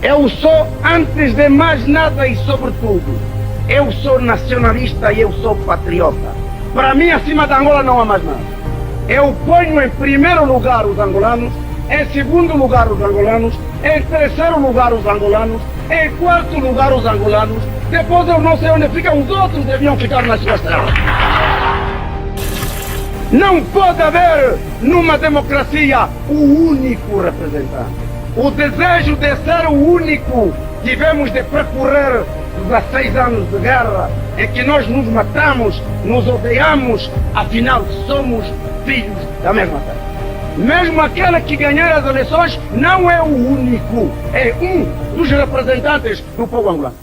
Eu sou, antes de mais nada e sobretudo, eu sou nacionalista e eu sou patriota. Para mim, acima da Angola não há mais nada. Eu ponho em primeiro lugar os angolanos, em segundo lugar os angolanos, em terceiro lugar os angolanos, em quarto lugar os angolanos, depois eu não sei onde ficam, os outros deviam ficar nas suas terras. Não pode haver, numa democracia, o único representante. O desejo de ser o único, tivemos de percorrer 16 anos de guerra, em que nós nos matamos, nos odiamos, afinal somos filhos da mesma terra. Mesmo aquele que ganhar as eleições não é o único, é um dos representantes do povo angolano.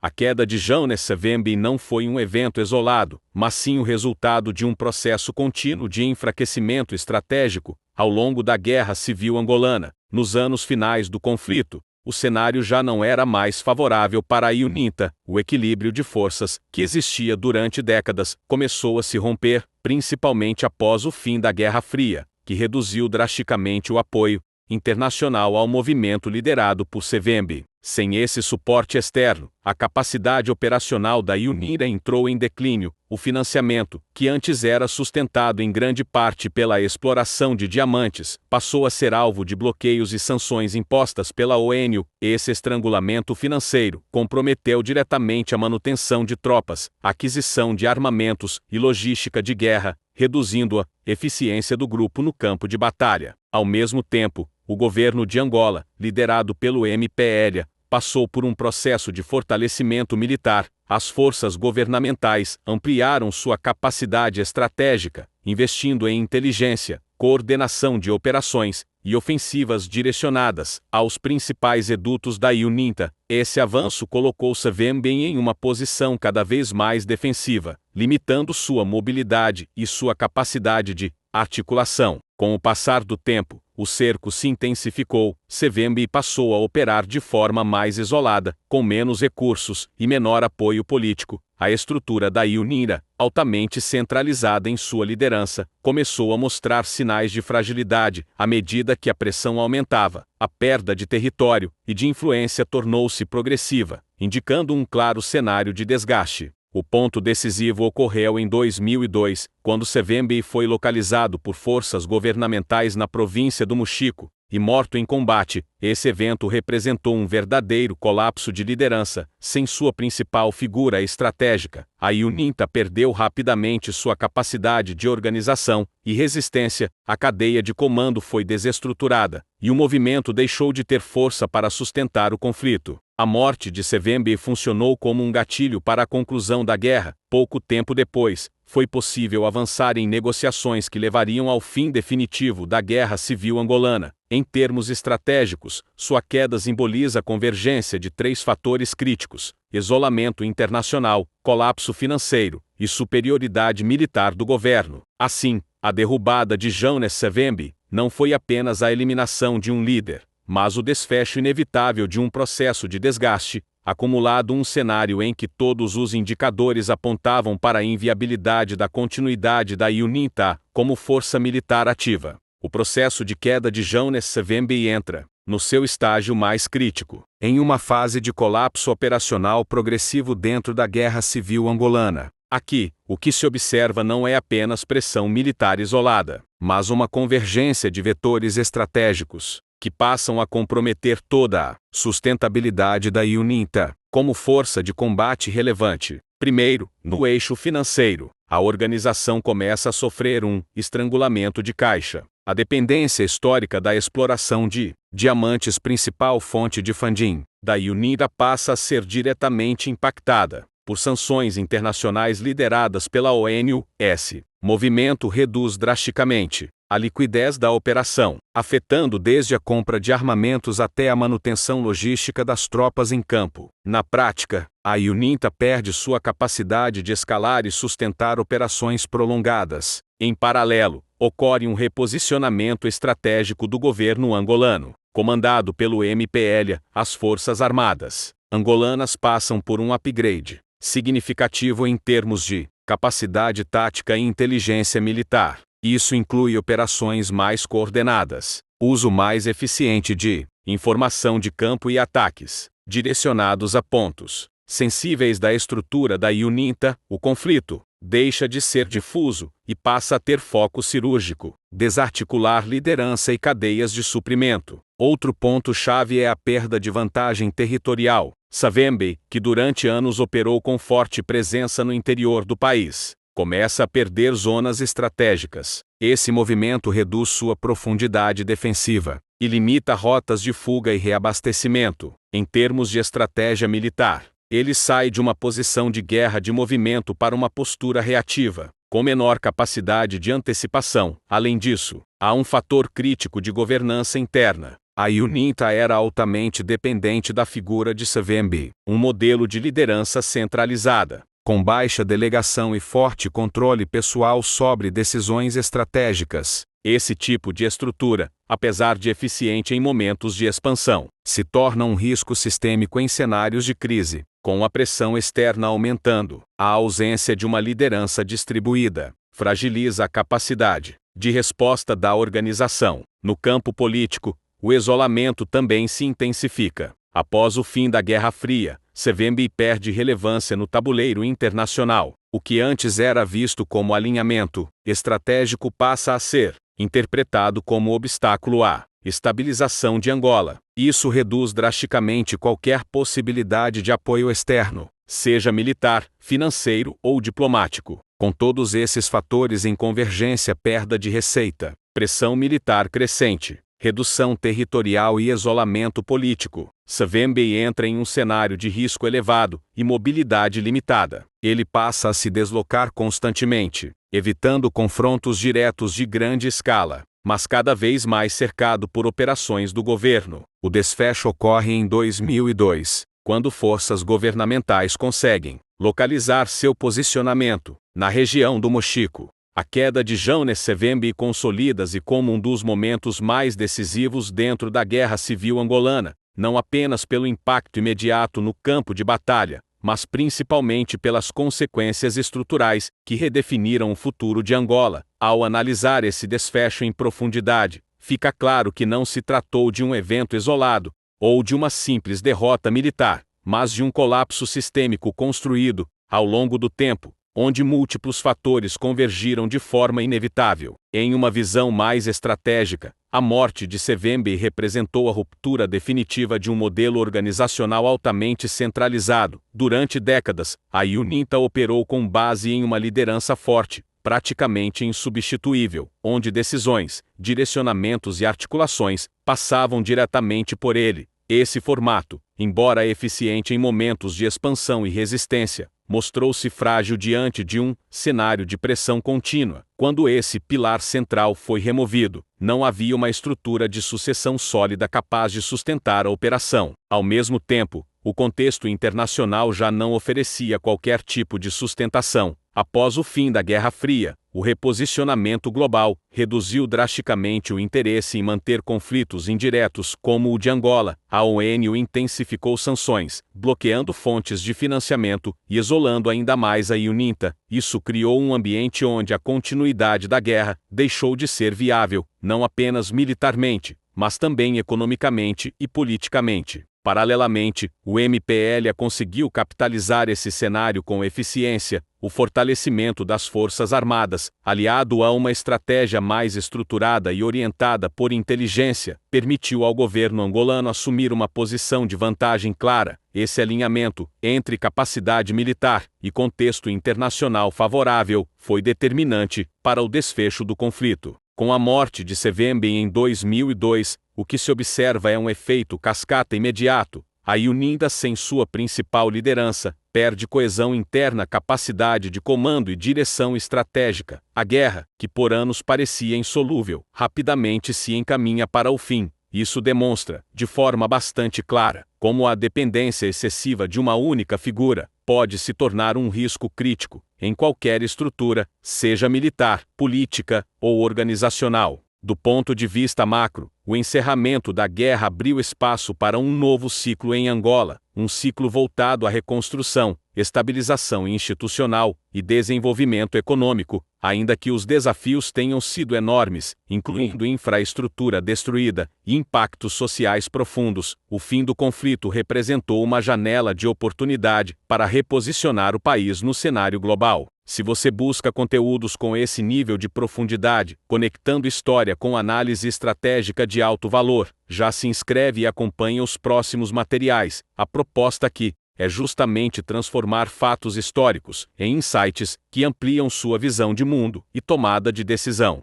A queda de Jonas Savimbi não foi um evento isolado, mas sim o resultado de um processo contínuo de enfraquecimento estratégico ao longo da Guerra Civil Angolana. Nos anos finais do conflito, o cenário já não era mais favorável para a UNITA. O equilíbrio de forças, que existia durante décadas, começou a se romper, principalmente após o fim da Guerra Fria, que reduziu drasticamente o apoio internacional ao movimento liderado por Savimbi. Sem esse suporte externo, a capacidade operacional da UNITA entrou em declínio. O financiamento, que antes era sustentado em grande parte pela exploração de diamantes, passou a ser alvo de bloqueios e sanções impostas pela ONU. Esse estrangulamento financeiro comprometeu diretamente a manutenção de tropas, aquisição de armamentos e logística de guerra, reduzindo a eficiência do grupo no campo de batalha. Ao mesmo tempo, o governo de Angola, liderado pelo MPLA, passou por um processo de fortalecimento militar. As forças governamentais ampliaram sua capacidade estratégica, investindo em inteligência, coordenação de operações e ofensivas direcionadas aos principais redutos da UNITA. Esse avanço colocou Savimbi em uma posição cada vez mais defensiva, limitando sua mobilidade e sua capacidade de articulação. Com o passar do tempo, o cerco se intensificou. Savimbi passou a operar de forma mais isolada, com menos recursos e menor apoio político. A estrutura da UNITA, altamente centralizada em sua liderança, começou a mostrar sinais de fragilidade à medida que a pressão aumentava. A perda de território e de influência tornou-se progressiva, indicando um claro cenário de desgaste. O ponto decisivo ocorreu em 2002, quando Savimbi foi localizado por forças governamentais na província do Mochico e morto em combate. Esse evento representou um verdadeiro colapso de liderança. Sem sua principal figura estratégica, a UNITA perdeu rapidamente sua capacidade de organização e resistência. A cadeia de comando foi desestruturada e o movimento deixou de ter força para sustentar o conflito. A morte de Savimbi funcionou como um gatilho para a conclusão da guerra. Pouco tempo depois, foi possível avançar em negociações que levariam ao fim definitivo da Guerra Civil Angolana. Em termos estratégicos, sua queda simboliza a convergência de três fatores críticos: isolamento internacional, colapso financeiro e superioridade militar do governo. Assim, a derrubada de Jonas Savimbi não foi apenas a eliminação de um líder, mas o desfecho inevitável de um processo de desgaste, acumulado um cenário em que todos os indicadores apontavam para a inviabilidade da continuidade da UNITA como força militar ativa. O processo de queda de Jonas Savimbi entra, no seu estágio mais crítico, em uma fase de colapso operacional progressivo dentro da Guerra Civil Angolana. Aqui, o que se observa não é apenas pressão militar isolada, mas uma convergência de vetores estratégicos, que passam a comprometer toda a sustentabilidade da UNITA como força de combate relevante. Primeiro, no eixo financeiro, a organização começa a sofrer um estrangulamento de caixa. A dependência histórica da exploração de diamantes, principal fonte de funding da UNITA, passa a ser diretamente impactada por sanções internacionais lideradas pela ONU. Esse movimento reduz drasticamente a liquidez da operação, afetando desde a compra de armamentos até a manutenção logística das tropas em campo. Na prática, a UNITA perde sua capacidade de escalar e sustentar operações prolongadas. Em paralelo, ocorre um reposicionamento estratégico do governo angolano, comandado pelo MPLA. As Forças Armadas angolanas passam por um upgrade significativo em termos de capacidade tática e inteligência militar. Isso inclui operações mais coordenadas, uso mais eficiente de informação de campo e ataques, direcionados a pontos sensíveis da estrutura da UNITA. O conflito deixa de ser difuso e passa a ter foco cirúrgico, desarticular liderança e cadeias de suprimento. Outro ponto-chave é a perda de vantagem territorial. Savimbi, que durante anos operou com forte presença no interior do país, começa a perder zonas estratégicas. Esse movimento reduz sua profundidade defensiva e limita rotas de fuga e reabastecimento. Em termos de estratégia militar, ele sai de uma posição de guerra de movimento para uma postura reativa, com menor capacidade de antecipação. Além disso, há um fator crítico de governança interna. A UNITA era altamente dependente da figura de Savimbi, um modelo de liderança centralizada, com baixa delegação e forte controle pessoal sobre decisões estratégicas. Esse tipo de estrutura, apesar de eficiente em momentos de expansão, se torna um risco sistêmico em cenários de crise, com a pressão externa aumentando. A ausência de uma liderança distribuída fragiliza a capacidade de resposta da organização. No campo político, o isolamento também se intensifica. Após o fim da Guerra Fria, Savimbi perde relevância no tabuleiro internacional. O que antes era visto como alinhamento estratégico passa a ser interpretado como obstáculo à estabilização de Angola. Isso reduz drasticamente qualquer possibilidade de apoio externo, seja militar, financeiro ou diplomático. Com todos esses fatores em convergência, perda de receita, pressão militar crescente, redução territorial e isolamento político, Savimbi entra em um cenário de risco elevado e mobilidade limitada. Ele passa a se deslocar constantemente, evitando confrontos diretos de grande escala, mas cada vez mais cercado por operações do governo. O desfecho ocorre em 2002, quando forças governamentais conseguem localizar seu posicionamento na região do Mochico. A queda de Jonas Savimbi consolida-se como um dos momentos mais decisivos dentro da guerra civil angolana, não apenas pelo impacto imediato no campo de batalha, mas principalmente pelas consequências estruturais que redefiniram o futuro de Angola. Ao analisar esse desfecho em profundidade, fica claro que não se tratou de um evento isolado, ou de uma simples derrota militar, mas de um colapso sistêmico construído, ao longo do tempo, onde múltiplos fatores convergiram de forma inevitável. Em uma visão mais estratégica, a morte de Savimbi representou a ruptura definitiva de um modelo organizacional altamente centralizado. Durante décadas, a UNITA operou com base em uma liderança forte, praticamente insubstituível, onde decisões, direcionamentos e articulações passavam diretamente por ele. Esse formato, embora eficiente em momentos de expansão e resistência, mostrou-se frágil diante de um cenário de pressão contínua. Quando esse pilar central foi removido, não havia uma estrutura de sucessão sólida capaz de sustentar a operação. Ao mesmo tempo, o contexto internacional já não oferecia qualquer tipo de sustentação. Após o fim da Guerra Fria, o reposicionamento global reduziu drasticamente o interesse em manter conflitos indiretos como o de Angola. A ONU intensificou sanções, bloqueando fontes de financiamento e isolando ainda mais a UNITA. Isso criou um ambiente onde a continuidade da guerra deixou de ser viável, não apenas militarmente, mas também economicamente e politicamente. Paralelamente, o MPLA conseguiu capitalizar esse cenário com eficiência. O fortalecimento das Forças Armadas, aliado a uma estratégia mais estruturada e orientada por inteligência, permitiu ao governo angolano assumir uma posição de vantagem clara. Esse alinhamento entre capacidade militar e contexto internacional favorável foi determinante para o desfecho do conflito. Com a morte de Savimbi em 2002, o que se observa é um efeito cascata imediato. A UNITA, sem sua principal liderança, perde coesão interna, capacidade de comando e direção estratégica. A guerra, que por anos parecia insolúvel, rapidamente se encaminha para o fim. Isso demonstra, de forma bastante clara, como a dependência excessiva de uma única figura pode se tornar um risco crítico em qualquer estrutura, seja militar, política ou organizacional. Do ponto de vista macro, o encerramento da guerra abriu espaço para um novo ciclo em Angola, um ciclo voltado à reconstrução, estabilização institucional e desenvolvimento econômico, ainda que os desafios tenham sido enormes, incluindo infraestrutura destruída e impactos sociais profundos. O fim do conflito representou uma janela de oportunidade para reposicionar o país no cenário global. Se você busca conteúdos com esse nível de profundidade, conectando história com análise estratégica de alto valor, já se inscreve e acompanha os próximos materiais. A proposta aqui é justamente transformar fatos históricos em insights que ampliam sua visão de mundo e tomada de decisão.